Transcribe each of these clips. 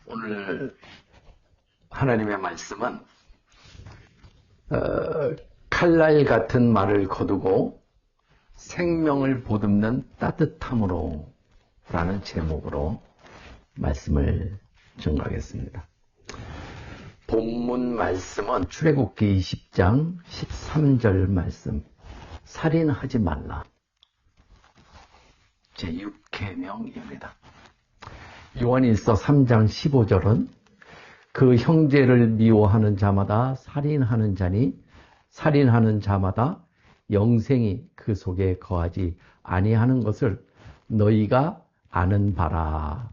오늘 하나님의 말씀은 칼날 같은 말을 거두고 생명을 보듬는 따뜻함으로 라는 제목으로 말씀을 증거하겠습니다. 본문 말씀은 출애굽기 20장 13절 말씀, 살인하지 말라, 제6계명입니다. 요한일서 3장 15절은 그 형제를 미워하는 자마다 살인하는 자니 살인하는 자마다 영생이 그 속에 거하지 아니하는 것을 너희가 아는 바라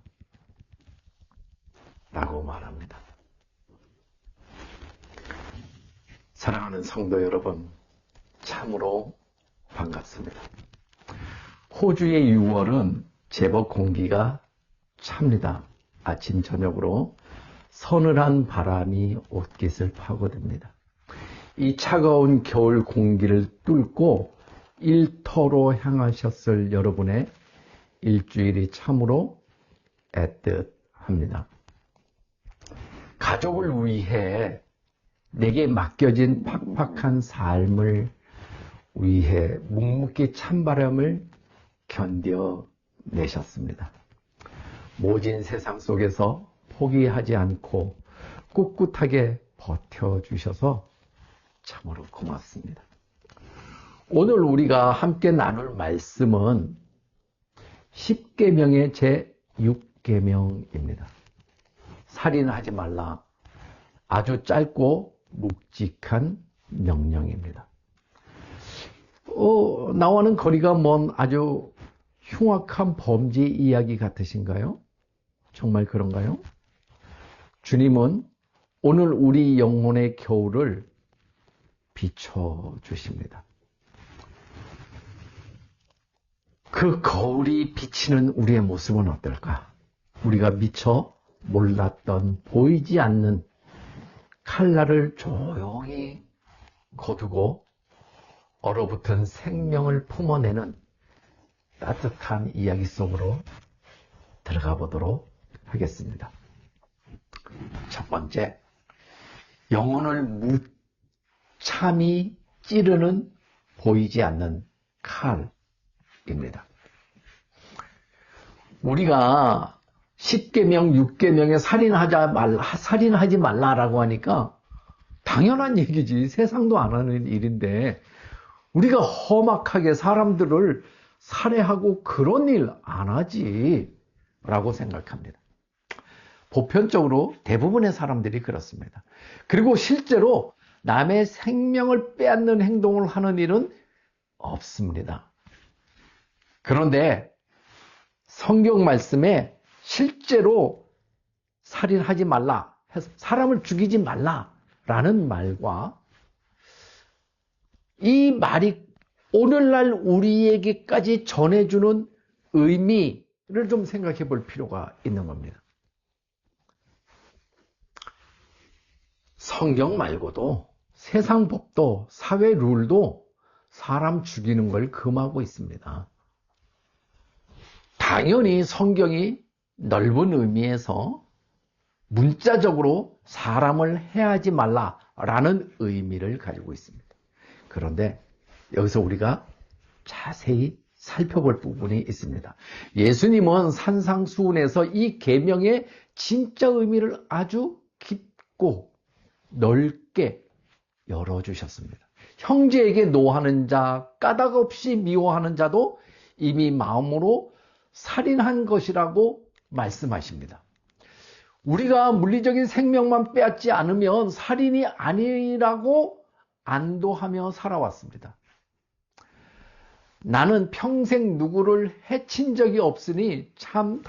라고 말합니다. 사랑하는 성도 여러분, 참으로 반갑습니다. 호주의 6월은 제법 공기가 찹니다. 아침 저녁으로 서늘한 바람이 옷깃을 파고듭니다. 이 차가운 겨울 공기를 뚫고 일터로 향하셨을 여러분의 일주일이 참으로 애틋합니다. 가족을 위해 내게 맡겨진 팍팍한 삶을 위해 묵묵히 찬바람을 견뎌내셨습니다. 모진 세상 속에서 포기하지 않고 꿋꿋하게 버텨주셔서 참으로 고맙습니다. 오늘 우리가 함께 나눌 말씀은 10계명의 제6계명입니다. 살인하지 말라. 아주 짧고 묵직한 명령입니다. 나와는 거리가 먼 아주 흉악한 범죄 이야기 같으신가요? 정말 그런가요? 주님은 오늘 우리 영혼의 겨울을 비춰주십니다. 그 거울이 비치는 우리의 모습은 어떨까? 우리가 미처 몰랐던 보이지 않는 칼날을 조용히 거두고 얼어붙은 생명을 품어내는 따뜻한 이야기 속으로 들어가 보도록 하겠습니다. 첫 번째, 영혼을 무참히 찌르는 보이지 않는 칼입니다. 우리가 10계명, 6계명에 살인하지 말라라고 하니까 당연한 얘기지. 세상도 안 하는 일인데 우리가 험악하게 사람들을 살해하고 그런 일 안 하지 라고 생각합니다. 보편적으로 대부분의 사람들이 그렇습니다. 그리고 실제로 남의 생명을 빼앗는 행동을 하는 일은 없습니다. 그런데 성경 말씀에 실제로 살인하지 말라, 사람을 죽이지 말라라는 말과 이 말이 오늘날 우리에게까지 전해주는 의미를 좀 생각해 볼 필요가 있는 겁니다. 성경 말고도 세상 법도 사회 룰도 사람 죽이는 걸 금하고 있습니다. 당연히 성경이 넓은 의미에서 문자적으로 사람을 해하지 말라라는 의미를 가지고 있습니다. 그런데 여기서 우리가 자세히 살펴볼 부분이 있습니다. 예수님은 산상수훈에서 이 계명의 진짜 의미를 아주 깊고 넓게 열어주셨습니다. 형제에게 노하는 자, 까닭 없이 미워하는 자도 이미 마음으로 살인한 것이라고 말씀하십니다. 우리가 물리적인 생명만 빼앗지 않으면 살인이 아니라고 안도하며 살아왔습니다. 나는 평생 누구를 해친 적이 없으니 참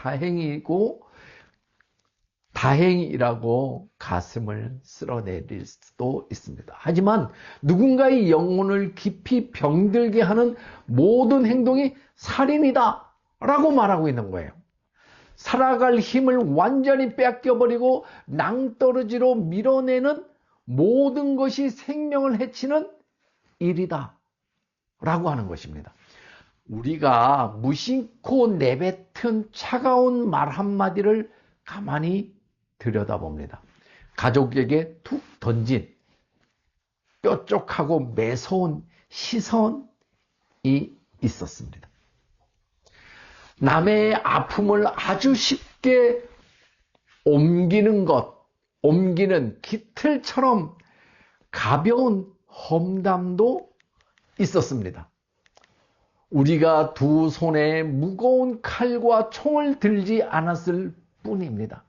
다행이라고 가슴을 쓸어내릴 수도 있습니다. 하지만 누군가의 영혼을 깊이 병들게 하는 모든 행동이 살인이다 라고 말하고 있는 거예요. 살아갈 힘을 완전히 뺏겨버리고 낭떠러지로 밀어내는 모든 것이 생명을 해치는 일이다 라고 하는 것입니다. 우리가 무심코 내뱉은 차가운 말 한마디를 가만히 들여다봅니다. 가족에게 툭 던진 뾰족하고 매서운 시선이 있었습니다. 남의 아픔을 아주 쉽게 옮기는 깃틀처럼 가벼운 험담도 있었습니다. 우리가 두 손에 무거운 칼과 총을 들지 않았을 뿐입니다.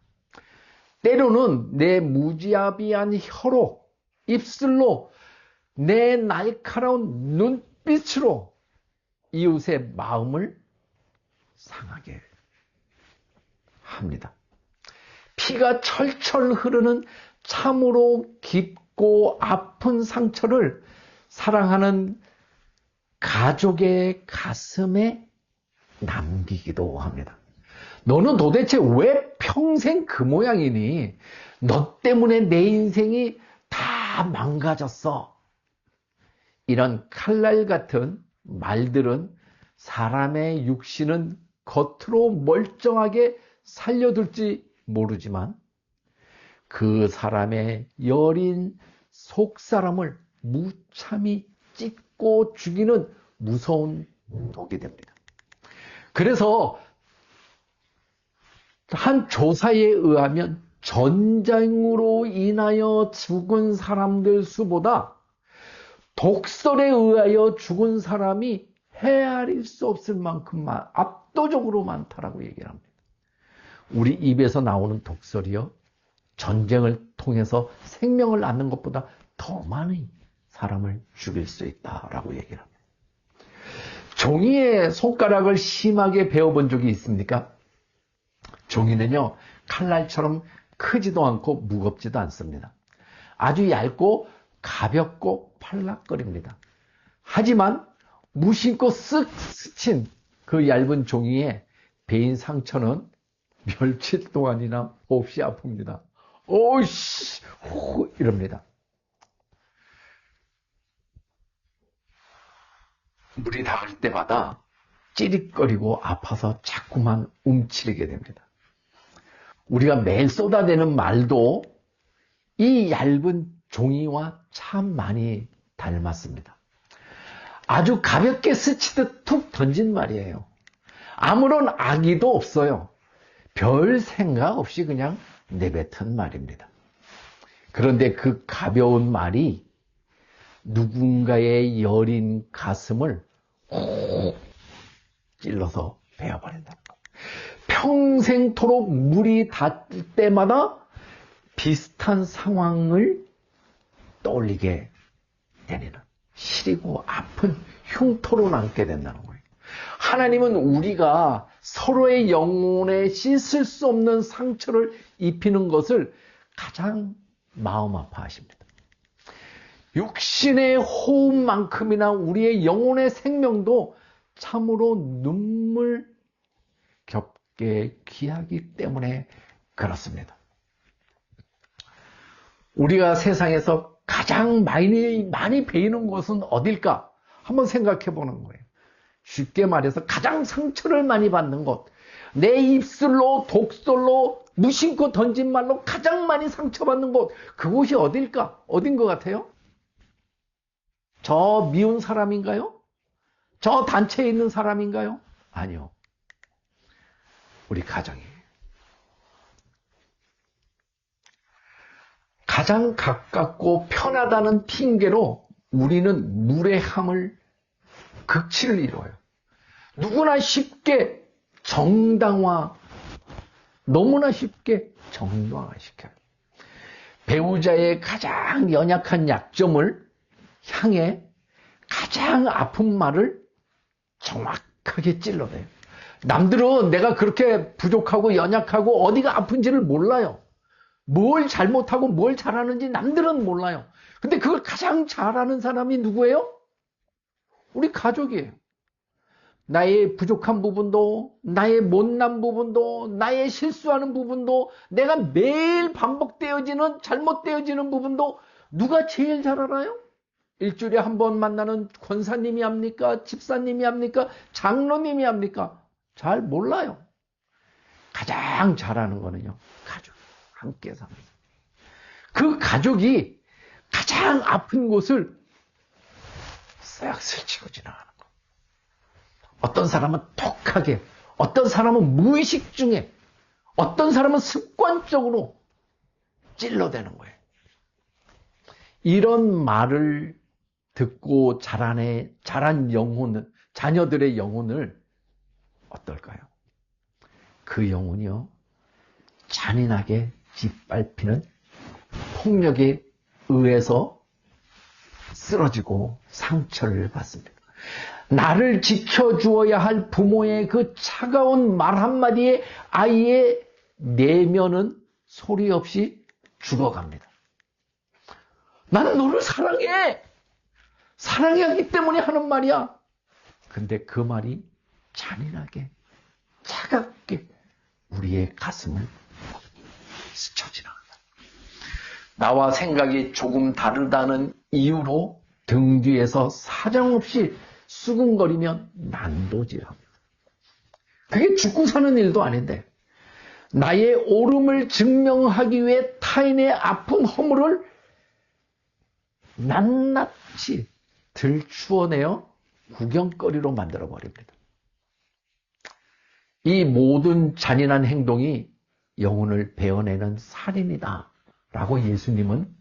때로는 내 무자비한 혀로, 입술로, 내 날카로운 눈빛으로 이웃의 마음을 상하게 합니다. 피가 철철 흐르는 참으로 깊고 아픈 상처를 사랑하는 가족의 가슴에 남기기도 합니다. 너는 도대체 왜 평생 그 모양이니? 너 때문에 내 인생이 다 망가졌어. 이런 칼날 같은 말들은 사람의 육신은 겉으로 멀쩡하게 살려둘지 모르지만 그 사람의 여린 속사람을 무참히 찢고 죽이는 무서운 독이 됩니다. 그래서 한 조사에 의하면 전쟁으로 인하여 죽은 사람들 수보다 독설에 의하여 죽은 사람이 헤아릴 수 없을 만큼 압도적으로 많다라고 얘기를 합니다. 우리 입에서 나오는 독설이요, 전쟁을 통해서 생명을 낳는 것보다 더 많이 사람을 죽일 수 있다라고 얘기를 합니다. 종이의 손가락을 심하게 베어본 적이 있습니까? 종이는요, 칼날처럼 크지도 않고 무겁지도 않습니다. 아주 얇고 가볍고 팔락거립니다. 하지만 무심코 쓱 스친 그 얇은 종이에 베인 상처는 며칠 동안이나 몹시 아픕니다. 오이씨, 후, 이럽니다. 물이 닿을 때마다 찌릿거리고 아파서 자꾸만 움츠리게 됩니다. 우리가 매일 쏟아내는 말도 이 얇은 종이와 참 많이 닮았습니다. 아주 가볍게 스치듯 툭 던진 말이에요. 아무런 악의도 없어요. 별 생각 없이 그냥 내뱉은 말입니다. 그런데 그 가벼운 말이 누군가의 여린 가슴을 훅 찔러서 베어버린다. 평생토록 물이 닿을 때마다 비슷한 상황을 떠올리게 되는 시리고 아픈 흉터로 남게 된다는 거예요. 하나님은 우리가 서로의 영혼에 씻을 수 없는 상처를 입히는 것을 가장 마음 아파하십니다. 육신의 호흡만큼이나 우리의 영혼의 생명도 참으로 눈물 겹게 귀하기 때문에 그렇습니다. 우리가 세상에서 가장 많이 베이는 곳은 어딜까? 한번 생각해 보는 거예요. 쉽게 말해서 가장 상처를 많이 받는 곳, 내 입술로 독설로 무심코 던진 말로 가장 많이 상처받는 곳, 그곳이 어딜까? 어딘 것 같아요? 저 미운 사람인가요? 저 단체에 있는 사람인가요? 아니요. 우리 가정이에요. 가장 가깝고 편하다는 핑계로 우리는 무례함을 극치를 이루어요. 누구나 쉽게 너무나 쉽게 정당화시켜요. 배우자의 가장 연약한 약점을 향해 가장 아픈 말을 정확하게 찔러대요. 남들은 내가 그렇게 부족하고 연약하고 어디가 아픈지를 몰라요. 뭘 잘못하고 뭘 잘하는지 남들은 몰라요. 근데 그걸 가장 잘하는 사람이 누구예요? 우리 가족이에요. 나의 부족한 부분도, 나의 못난 부분도, 나의 실수하는 부분도, 내가 매일 반복되어지는, 잘못되어지는 부분도 누가 제일 잘 알아요? 일주일에 한 번 만나는 권사님이 합니까? 집사님이 합니까? 장로님이 합니까? 잘 몰라요. 가장 잘하는 거는요, 가족. 함께 삽니다. 그 가족이 가장 아픈 곳을 싹 스치고 지나가는 거. 어떤 사람은 독하게, 어떤 사람은 무의식 중에, 어떤 사람은 습관적으로 찔러대는 거예요. 이런 말을 듣고 자란 영혼은, 자녀들의 영혼을 어떨까요? 그 영혼이요, 잔인하게 짓밟히는 폭력에 의해서 쓰러지고 상처를 받습니다. 나를 지켜주어야 할 부모의 그 차가운 말 한마디에 아이의 내면은 소리 없이 죽어갑니다. 나는 너를 사랑해! 사랑하기 때문에 하는 말이야. 근데 그 말이 잔인하게, 차갑게 우리의 가슴을 스쳐 지나간다. 나와 생각이 조금 다르다는 이유로 등 뒤에서 사정없이 수근거리면 난도질합니다. 그게 죽고 사는 일도 아닌데, 나의 옳음을 증명하기 위해 타인의 아픈 허물을 낱낱이 들추어내어 구경거리로 만들어버립니다. 이 모든 잔인한 행동이 영혼을 베어내는 살인이다 라고 예수님은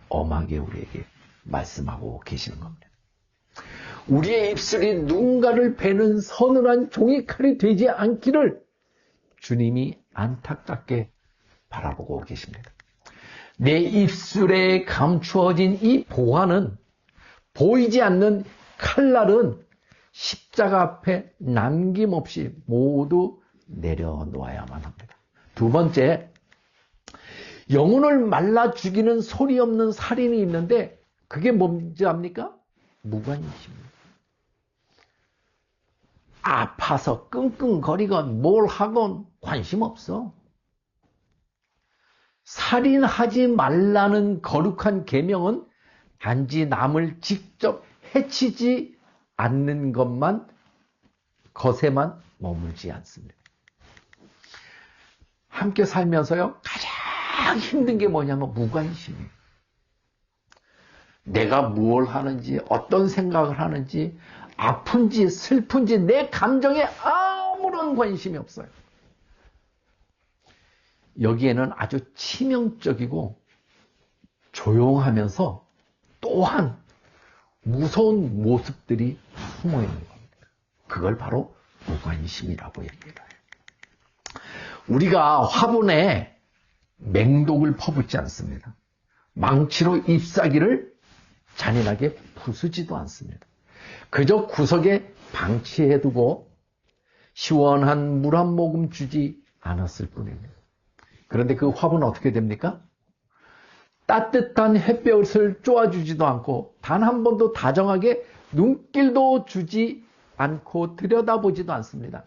엄하게 우리에게 말씀하고 계시는 겁니다. 우리의 입술이 누군가를 베는 서늘한 종이칼이 되지 않기를 주님이 안타깝게 바라보고 계십니다. 내 입술에 감추어진 이 보화는, 보이지 않는 칼날은 십자가 앞에 남김없이 모두 내려놓아야만 합니다. 두 번째, 영혼을 말라 죽이는 소리 없는 살인이 있는데 그게 뭔지 압니까? 무관심입니다. 아파서 끙끙거리건 뭘 하건 관심 없어. 살인하지 말라는 거룩한 계명은 단지 남을 직접 해치지 않는 것에만 머물지 않습니다. 함께 살면서요, 가장 힘든 게 뭐냐면 무관심이에요. 내가 무엇을 하는지, 어떤 생각을 하는지, 아픈지 슬픈지 내 감정에 아무런 관심이 없어요. 여기에는 아주 치명적이고 조용하면서 또한 무서운 모습들이 숨어 있는 겁니다. 그걸 바로 무관심이라고 얘기를 해요. 우리가 화분에 맹독을 퍼붓지 않습니다. 망치로 잎사귀를 잔인하게 부수지도 않습니다. 그저 구석에 방치해두고 시원한 물 한 모금 주지 않았을 뿐입니다. 그런데 그 화분은 어떻게 됩니까? 따뜻한 햇볕을 쬐어주지도 않고 단 한 번도 다정하게 눈길도 주지 않고 들여다보지도 않습니다.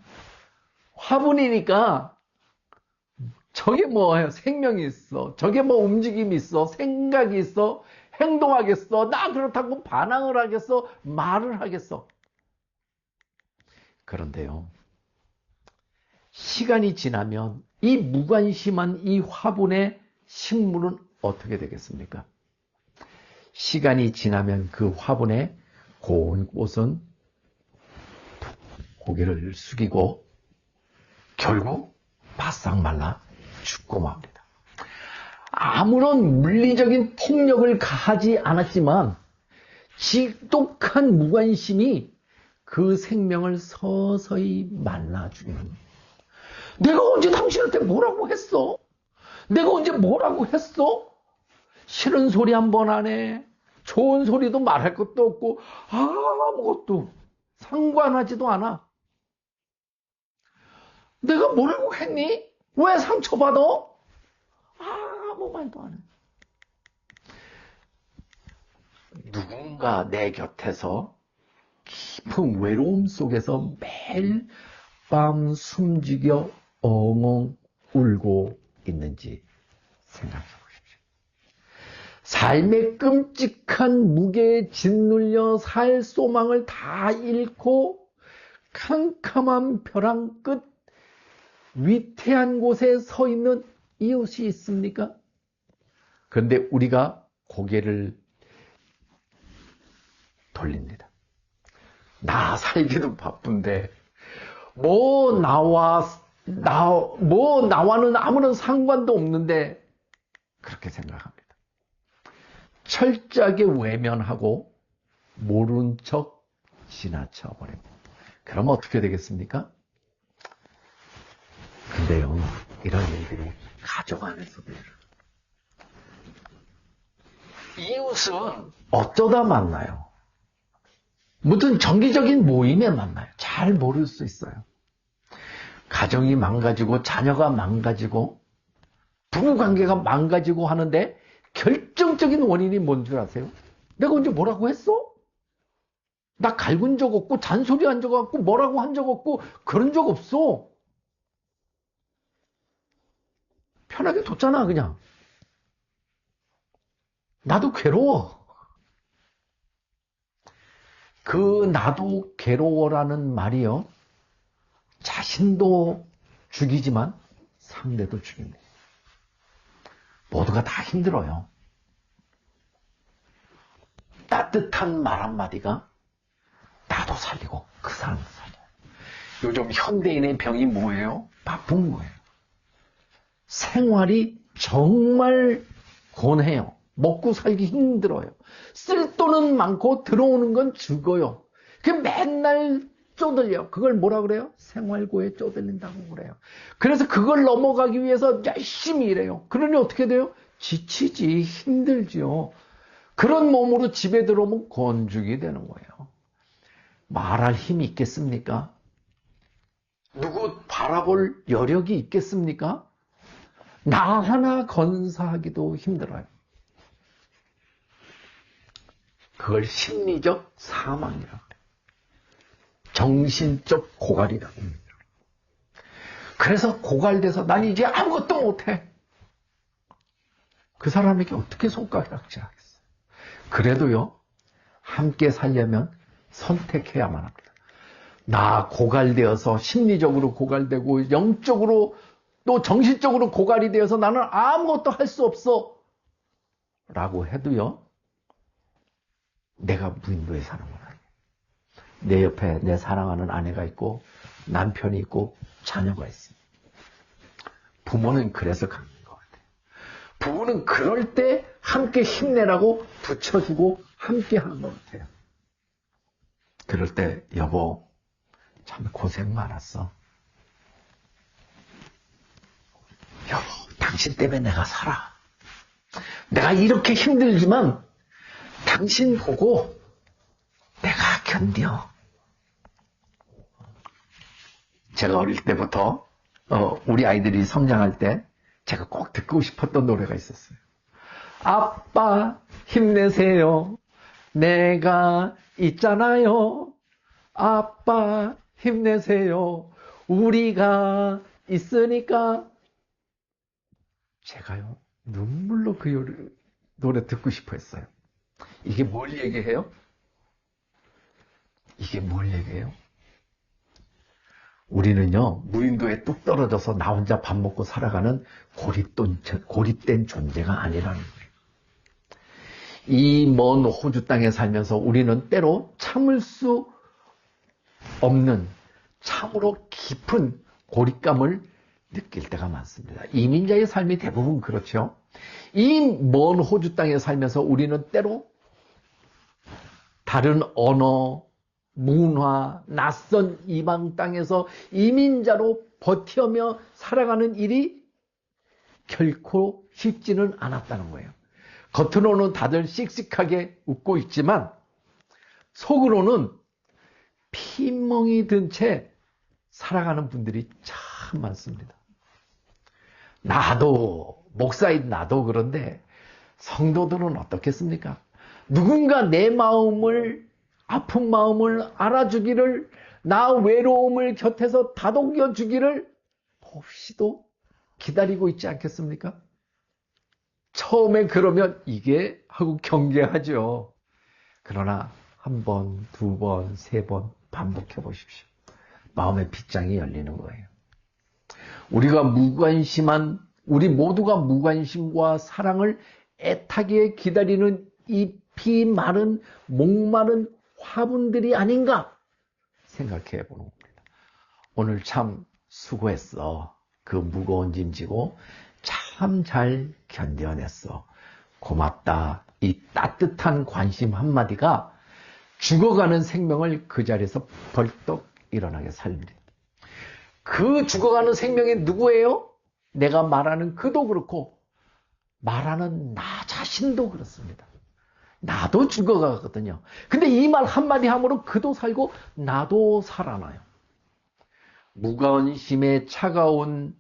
화분이니까 저게 뭐예요? 생명이 있어. 저게 뭐 움직임이 있어. 생각이 있어. 행동하겠어. 나 그렇다고 반항을 하겠어. 말을 하겠어. 그런데요, 시간이 지나면 이 무관심한 이 화분의 식물은 어떻게 되겠습니까? 시간이 지나면 그 화분의 고운 꽃은 고개를 숙이고 결국 바싹 말라 죽고 맙니다. 아무런 물리적인 폭력을 가하지 않았지만 지독한 무관심이 그 생명을 서서히 말라 죽이는 겁니다. 내가 언제 당신한테 뭐라고 했어? 내가 언제 뭐라고 했어? 싫은 소리 한 번 안 해. 좋은 소리도 말할 것도 없고 아무것도 상관하지도 않아. 내가 뭐라고 했니? 왜 상처받아? 아무 말도 안 해. 누군가 내 곁에서 깊은 외로움 속에서 매일 밤 숨죽여 엉엉 울고 있는지 생각해 보십시오. 삶의 끔찍한 무게에 짓눌려 살 소망을 다 잃고 캄캄한 벼랑 끝 위태한 곳에 서 있는 이웃이 있습니까? 그런데 우리가 고개를 돌립니다. 나 살기도 바쁜데 나와는 아무런 상관도 없는데 그렇게 생각합니다. 철저하게 외면하고 모른 척 지나쳐 버립니다. 그럼 어떻게 되겠습니까? 근데요, 이런 일들이 가족 안에서도 일어나요. 이웃은 어쩌다 만나요. 무슨 정기적인 모임에 만나요. 잘 모를 수 있어요. 가정이 망가지고 자녀가 망가지고 부부관계가 망가지고 하는데 결정적인 원인이 뭔 줄 아세요? 내가 언제 뭐라고 했어? 나 갈군 적 없고 잔소리한 적 없고 뭐라고 한 적 없고 그런 적 없어. 편하게 뒀잖아 그냥. 나도 괴로워. 그 나도 괴로워라는 말이요. 자신도 죽이지만 상대도 죽입니다. 모두가 다 힘들어요. 따뜻한 말 한마디가 나도 살리고 그 사람도 살려요. 요즘 현대인의 병이 뭐예요? 바쁜 거예요. 생활이 정말 곤해요. 먹고 살기 힘들어요. 쓸 돈은 많고 들어오는 건 적어요. 그 맨날 쪼들려. 그걸 뭐라 그래요? 생활고에 쪼들린다고 그래요. 그래서 그걸 넘어가기 위해서 열심히 일해요. 그러니 어떻게 돼요? 지치지, 힘들지요. 그런 몸으로 집에 들어오면 곤죽이 되는 거예요. 말할 힘이 있겠습니까? 누구 바라볼 여력이 있겠습니까? 나 하나 건사하기도 힘들어요. 그걸 심리적 사망이라고 해요. 정신적 고갈이라고 합니다. 그래서 고갈돼서 난 이제 아무것도 못해. 그 사람에게 어떻게 손가락질 하겠어요? 그래도요, 함께 살려면 선택해야만 합니다. 나 고갈되어서 심리적으로 고갈되고 영적으로 또 정신적으로 고갈이 되어서 나는 아무것도 할 수 없어. 라고 해도요, 내가 무인도에 사는 건 아니에요. 내 옆에 내 사랑하는 아내가 있고 남편이 있고 자녀가 있습니다. 부모는 그래서 강한 것 같아요. 부부는 그럴 때 함께 힘내라고 붙여주고 함께 하는 것 같아요. 그럴 때 여보 참 고생 많았어. 여보 당신 때문에 내가 살아. 내가 이렇게 힘들지만 당신 보고 내가 견뎌. 제가 어릴 때부터 우리 아이들이 성장할 때 제가 꼭 듣고 싶었던 노래가 있었어요. 아빠 힘내세요. 내가 있잖아요. 아빠 힘내세요. 우리가 있으니까. 제가요 눈물로 그 노래 듣고 싶어 했어요. 이게 뭘 얘기해요? 이게 뭘 얘기해요? 우리는요, 무인도에 뚝 떨어져서 나 혼자 밥 먹고 살아가는 고립된 존재가 아니라는 거예요. 이 먼 호주 땅에 살면서 우리는 때로 참을 수 없는 참으로 깊은 고립감을 느낄 때가 많습니다. 이민자의 삶이 대부분 그렇죠. 이 먼 호주 땅에 살면서 우리는 때로 다른 언어, 문화, 낯선 이방 땅에서 이민자로 버티며 살아가는 일이 결코 쉽지는 않았다는 거예요. 겉으로는 다들 씩씩하게 웃고 있지만 속으로는 피멍이 든 채 살아가는 분들이 참 많습니다. 나도 목사인 나도 그런데 성도들은 어떻겠습니까? 누군가 내 마음을 아픈 마음을 알아주기를 나 외로움을 곁에서 다독여 주기를 몹시도 기다리고 있지 않겠습니까? 처음에 그러면 이게 하고 경계하죠. 그러나 한 번, 두 번, 세 번 반복해 보십시오. 마음의 빗장이 열리는 거예요. 우리가 무관심한 우리 모두가 무관심과 사랑을 애타게 기다리는 이 피 마른 목마른 화분들이 아닌가 생각해 보는 겁니다. 오늘 참 수고했어. 그 무거운 짐 지고 참 잘 견뎌냈어. 고맙다. 이 따뜻한 관심 한마디가 죽어가는 생명을 그 자리에서 벌떡 일어나게 살립니다. 그 죽어가는 생명이 누구예요? 내가 말하는 그도 그렇고 말하는 나 자신도 그렇습니다. 나도 죽어가거든요. 근데 이 말 한마디 함으로 그도 살고 나도 살아나요. 무관심의 차가운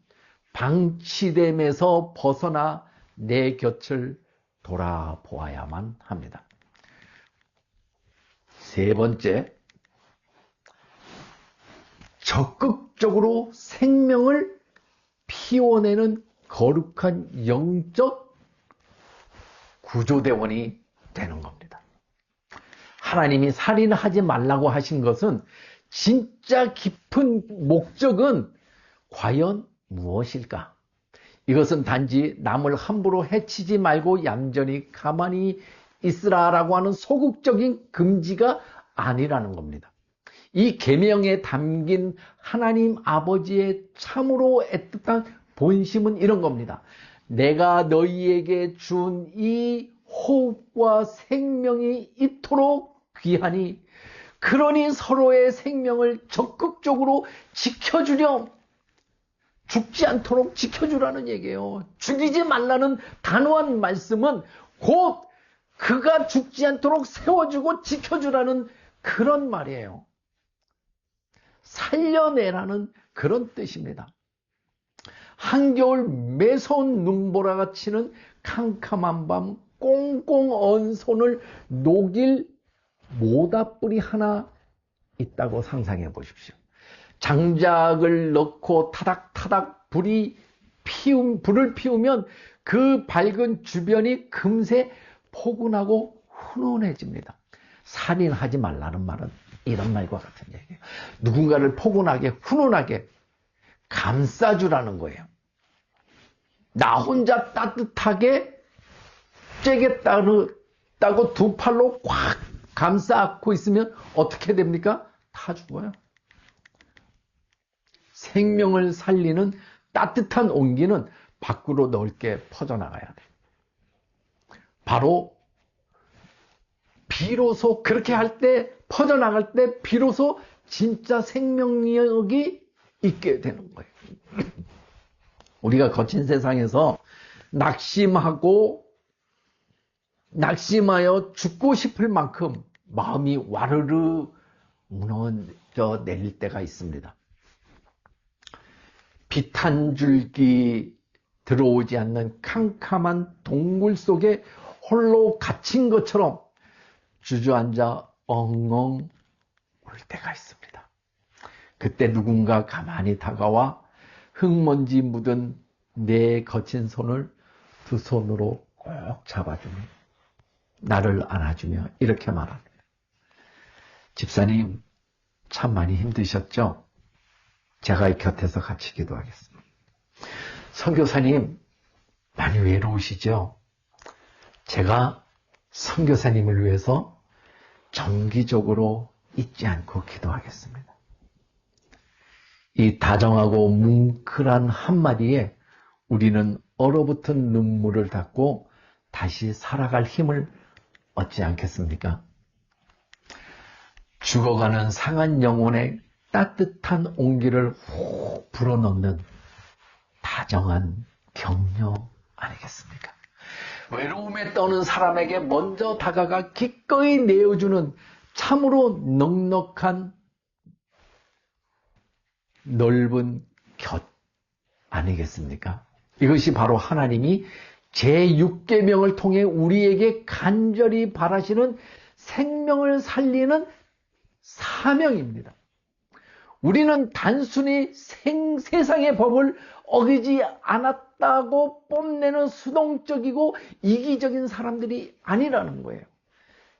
방치됨에서 벗어나 내 곁을 돌아보아야만 합니다. 세 번째, 적극적으로 생명을 피워내는 거룩한 영적 구조대원이 되는 겁니다. 하나님이 살인하지 말라고 하신 것은 진짜 깊은 목적은 과연 무엇일까? 이것은 단지 남을 함부로 해치지 말고 얌전히 가만히 있으라라고 하는 소극적인 금지가 아니라는 겁니다. 이 계명에 담긴 하나님 아버지의 참으로 애틋한 본심은 이런 겁니다. 내가 너희에게 준 이 호흡과 생명이 이토록 귀하니 그러니 서로의 생명을 적극적으로 지켜주렴. 죽지 않도록 지켜주라는 얘기예요. 죽이지 말라는 단호한 말씀은 곧 그가 죽지 않도록 세워주고 지켜주라는 그런 말이에요. 살려내라는 그런 뜻입니다. 한겨울 매서운 눈보라가 치는 캄캄한 밤 꽁꽁 언 손을 녹일 모닥불이 하나 있다고 상상해 보십시오. 장작을 넣고 타닥타닥 불을 피우면 그 밝은 주변이 금세 포근하고 훈훈해집니다. 살인하지 말라는 말은 이런 말과 같은 얘기예요. 누군가를 포근하게 훈훈하게 감싸주라는 거예요. 나 혼자 따뜻하게 쬐겠다고 두 팔로 꽉 감싸 안고 있으면 어떻게 됩니까? 다 죽어요. 생명을 살리는 따뜻한 온기는 밖으로 넓게 퍼져나가야 돼요. 바로 비로소 그렇게 할 때 퍼져나갈 때 비로소 진짜 생명력이 있게 되는 거예요. 우리가 거친 세상에서 낙심하여 죽고 싶을 만큼 마음이 와르르 무너져 내릴 때가 있습니다. 빛 한 줄기 들어오지 않는 캄캄한 동굴 속에 홀로 갇힌 것처럼 주저앉아 엉엉 울 때가 있습니다. 그때 누군가 가만히 다가와 흙먼지 묻은 내 거친 손을 두 손으로 꼭 잡아주며 나를 안아주며 이렇게 말합니다. 집사님, 참 많이 힘드셨죠? 제가 곁에서 같이 기도하겠습니다. 선교사님, 많이 외로우시죠? 제가 선교사님을 위해서 정기적으로 잊지 않고 기도하겠습니다. 이 다정하고 뭉클한 한마디에 우리는 얼어붙은 눈물을 닦고 다시 살아갈 힘을 얻지 않겠습니까? 죽어가는 상한 영혼에 따뜻한 온기를 훅 불어넣는 다정한 격려 아니겠습니까? 외로움에 떠는 사람에게 먼저 다가가 기꺼이 내어주는 참으로 넉넉한 넓은 곁 아니겠습니까? 이것이 바로 하나님이 제6계명을 통해 우리에게 간절히 바라시는 생명을 살리는 사명입니다. 우리는 단순히 세상의 법을 어기지 않았다고 뽐내는 수동적이고 이기적인 사람들이 아니라는 거예요.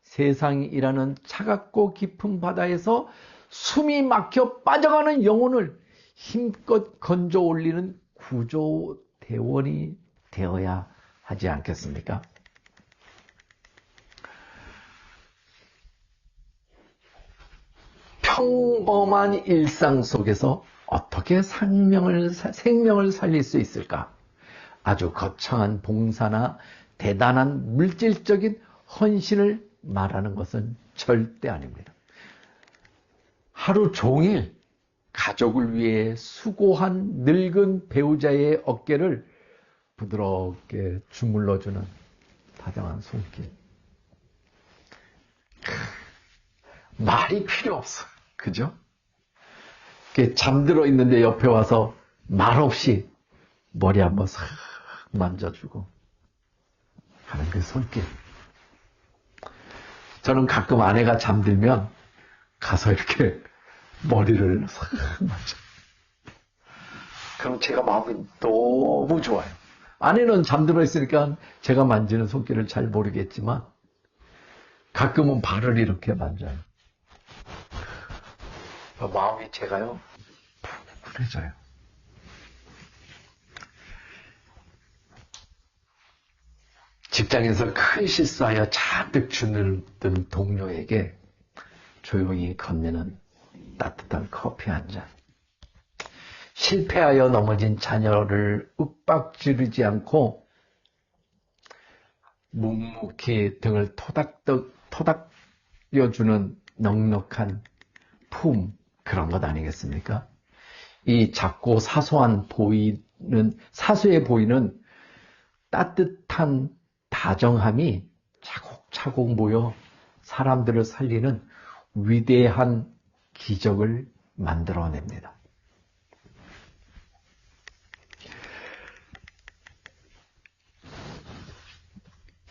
세상이라는 차갑고 깊은 바다에서 숨이 막혀 빠져가는 영혼을 힘껏 건져 올리는 구조 대원이 되어야 하지 않겠습니까? 평범한 일상 속에서 어떻게 생명을 살릴 수 있을까? 아주 거창한 봉사나 대단한 물질적인 헌신을 말하는 것은 절대 아닙니다. 하루 종일 가족을 위해 수고한 늙은 배우자의 어깨를 부드럽게 주물러주는 다정한 손길. 말이 필요 없어. 그죠? 잠들어 있는데 옆에 와서 말없이 머리 한번 싹 만져주고 하는 그 손길. 저는 가끔 아내가 잠들면 가서 이렇게 머리를 싹 만져. 그럼 제가 마음이 너무 좋아요. 아내는 잠들어 있으니까 제가 만지는 손길을 잘 모르겠지만 가끔은 발을 이렇게 만져요. 마음이 제가요 푸근해져요. 직장에서 큰 실수하여 잔뜩 주눅든 동료에게 조용히 건네는 따뜻한 커피 한 잔. 실패하여 넘어진 자녀를 윽박지르지 않고 묵묵히 등을 토닥여주는 넉넉한 품, 그런 것 아니겠습니까? 이 작고 사소해 보이는 따뜻한 다정함이 차곡차곡 모여 사람들을 살리는 위대한 기적을 만들어냅니다.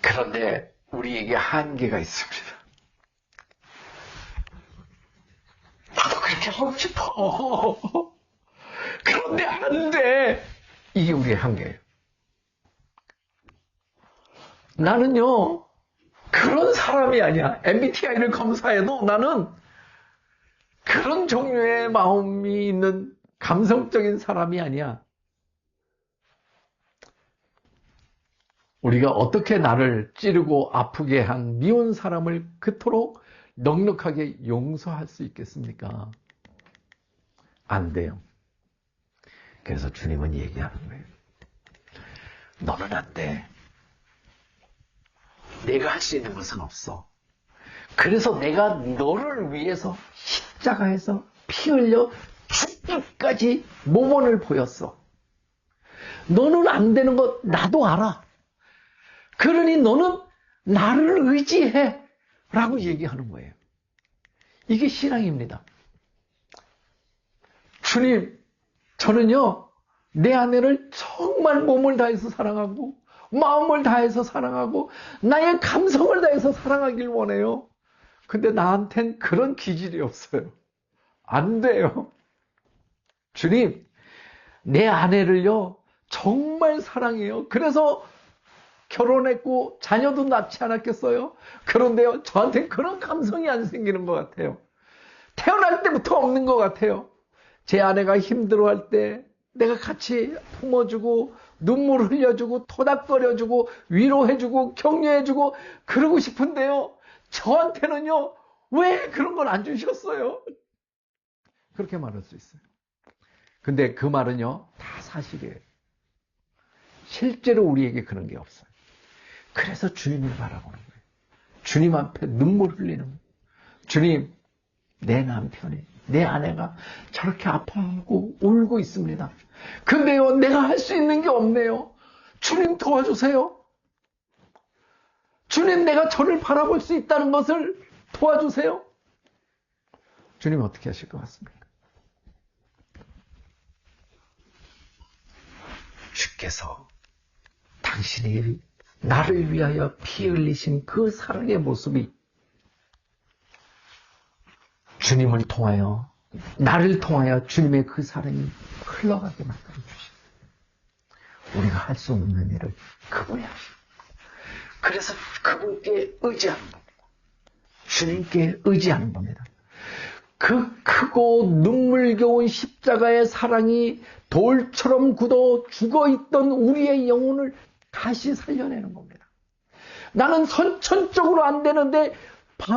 그런데 우리에게 한계가 있습니다. 나도 그렇게 하고 싶어. 그런데 안 돼. 이게 우리의 한계예요. 나는요, 그런 사람이 아니야. MBTI를 검사해도 나는 그런 종류의 마음이 있는 감성적인 사람이 아니야. 우리가 어떻게 나를 찌르고 아프게 한 미운 사람을 그토록 넉넉하게 용서할 수 있겠습니까? 안 돼요. 그래서 주님은 얘기하는 거예요. 너는 안 돼. 내가 할 수 있는 것은 없어. 그래서 내가 너를 위해서 십자가에서 피 흘려 죽기까지 모범을 보였어. 너는 안 되는 거 나도 알아. 그러니 너는 나를 의지해 라고 얘기하는 거예요. 이게 신앙입니다. 주님, 저는요 내 아내를 정말 몸을 다해서 사랑하고 마음을 다해서 사랑하고 나의 감성을 다해서 사랑하길 원해요. 근데 나한텐 그런 기질이 없어요. 안 돼요. 주님, 내 아내를요 정말 사랑해요. 그래서 결혼했고 자녀도 낳지 않았겠어요? 그런데요, 저한테 그런 감성이 안 생기는 것 같아요. 태어날 때부터 없는 것 같아요. 제 아내가 힘들어할 때 내가 같이 품어주고 눈물 흘려주고 토닥거려주고 위로해주고 격려해주고 그러고 싶은데요, 저한테는요 왜 그런 걸 안 주셨어요? 그렇게 말할 수 있어요. 근데 그 말은요 다 사실이에요. 실제로 우리에게 그런 게 없어요. 그래서 주님을 바라보는 거예요. 주님 앞에 눈물 흘리는 거예요. 주님, 내 남편이, 내 아내가 저렇게 아파하고 울고 있습니다. 근데요, 내가 할 수 있는 게 없네요. 주님 도와주세요. 주님, 내가 저를 바라볼 수 있다는 것을 도와주세요. 주님 어떻게 하실 것 같습니까? 주께서 당신이 나를 위하여 피 흘리신 그 사랑의 모습이 주님을 통하여, 나를 통하여 주님의 그 사랑이 흘러가게 만들어 주시고, 우리가 할 수 없는 일을 그분이 하시고, 그래서 그분께 의지하는 겁니다. 주님께 의지하는 겁니다. 그 크고 눈물겨운 십자가의 사랑이 돌처럼 굳어 죽어있던 우리의 영혼을 다시 살려내는 겁니다. 나는 선천적으로 안 되는데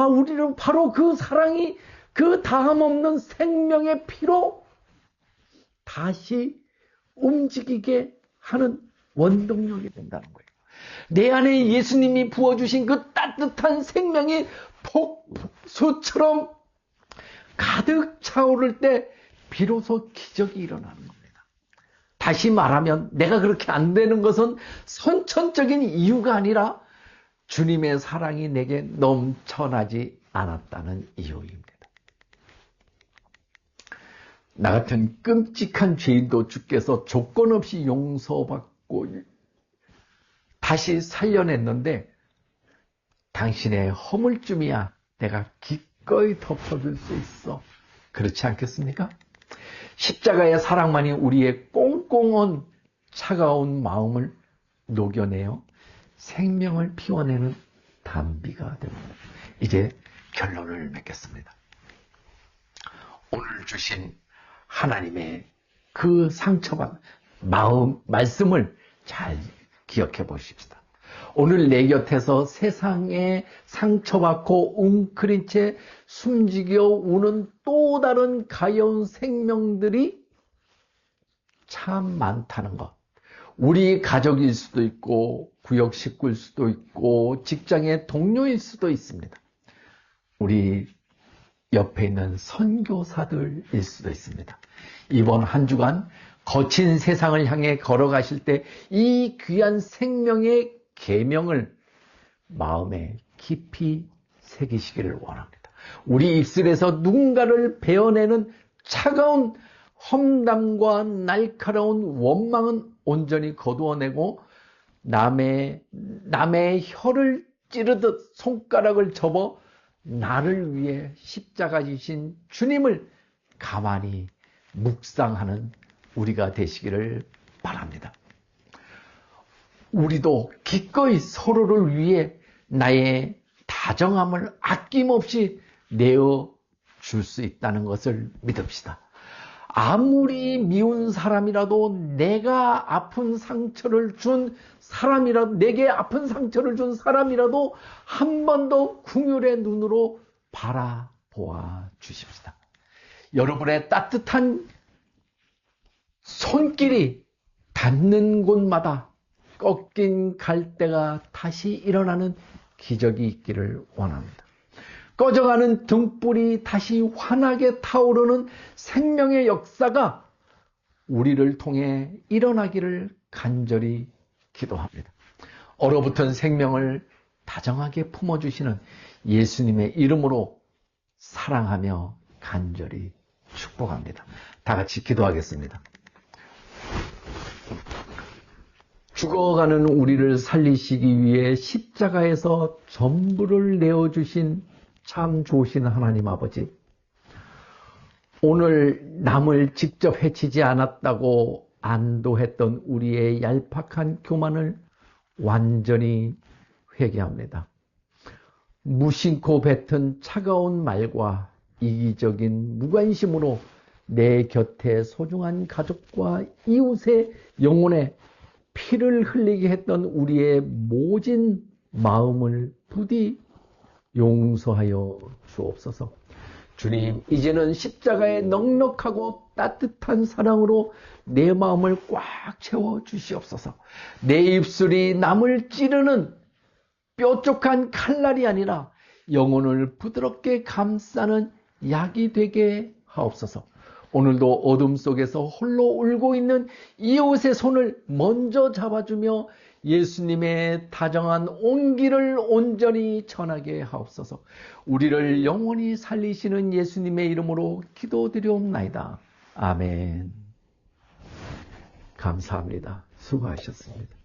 우리는 바로 그 사랑이 그 다음 없는 생명의 피로 다시 움직이게 하는 원동력이 된다는 거예요. 내 안에 예수님이 부어주신 그 따뜻한 생명이 폭수처럼 가득 차오를 때 비로소 기적이 일어나는 겁니다. 다시 말하면 내가 그렇게 안 되는 것은 선천적인 이유가 아니라 주님의 사랑이 내게 넘쳐나지 않았다는 이유입니다. 나 같은 끔찍한 죄인도 주께서 조건 없이 용서받고 다시 살려냈는데 당신의 허물쯤이야 내가 기꺼이 덮어줄 수 있어. 그렇지 않겠습니까? 십자가의 사랑만이 우리의 꽁꽁한 차가운 마음을 녹여내어 생명을 피워내는 담비가 됩니다. 이제 결론을 맺겠습니다. 오늘 주신 하나님의 그 상처받은 마음, 말씀을 잘 기억해 보십시다. 오늘 내 곁에서 세상에 상처받고 웅크린 채 숨지겨 우는 또 다른 가여운 생명들이 참 많다는 것. 우리 가족일 수도 있고 구역 식구일 수도 있고 직장의 동료일 수도 있습니다. 우리 옆에 있는 선교사들일 수도 있습니다. 이번 한 주간 거친 세상을 향해 걸어가실 때 이 귀한 생명의 계명을 마음에 깊이 새기시기를 원합니다. 우리 입술에서 누군가를 베어내는 차가운 험담과 날카로운 원망은 온전히 거두어내고 남의 혀를 찌르듯 손가락을 접어 나를 위해 십자가 지신 주님을 가만히 묵상하는 우리가 되시기를 바랍니다. 우리도 기꺼이 서로를 위해 나의 다정함을 아낌없이 내어 줄 수 있다는 것을 믿읍시다. 아무리 미운 사람이라도 내가 아픈 상처를 준 사람이라도 내게 아픈 상처를 준 사람이라도 한 번 더 긍휼의 눈으로 바라보아 주십시다. 여러분의 따뜻한 손길이 닿는 곳마다 꺾인 갈대가 다시 일어나는 기적이 있기를 원합니다. 꺼져가는 등불이 다시 환하게 타오르는 생명의 역사가 우리를 통해 일어나기를 간절히 기도합니다. 얼어붙은 생명을 다정하게 품어주시는 예수님의 이름으로 사랑하며 간절히 축복합니다. 다 같이 기도하겠습니다. 죽어가는 우리를 살리시기 위해 십자가에서 전부를 내어주신 참 좋으신 하나님 아버지, 오늘 남을 직접 해치지 않았다고 안도했던 우리의 얄팍한 교만을 완전히 회개합니다. 무심코 뱉은 차가운 말과 이기적인 무관심으로 내 곁에 소중한 가족과 이웃의 영혼에 피를 흘리게 했던 우리의 모진 마음을 부디 용서하여 주옵소서. 주님, 이제는 십자가의 넉넉하고 따뜻한 사랑으로 내 마음을 꽉 채워 주시옵소서. 내 입술이 남을 찌르는 뾰족한 칼날이 아니라 영혼을 부드럽게 감싸는 약이 되게 하옵소서. 오늘도 어둠 속에서 홀로 울고 있는 이웃의 손을 먼저 잡아주며 예수님의 다정한 온기를 온전히 전하게 하옵소서. 우리를 영원히 살리시는 예수님의 이름으로 기도드리옵나이다. 아멘. 감사합니다. 수고하셨습니다.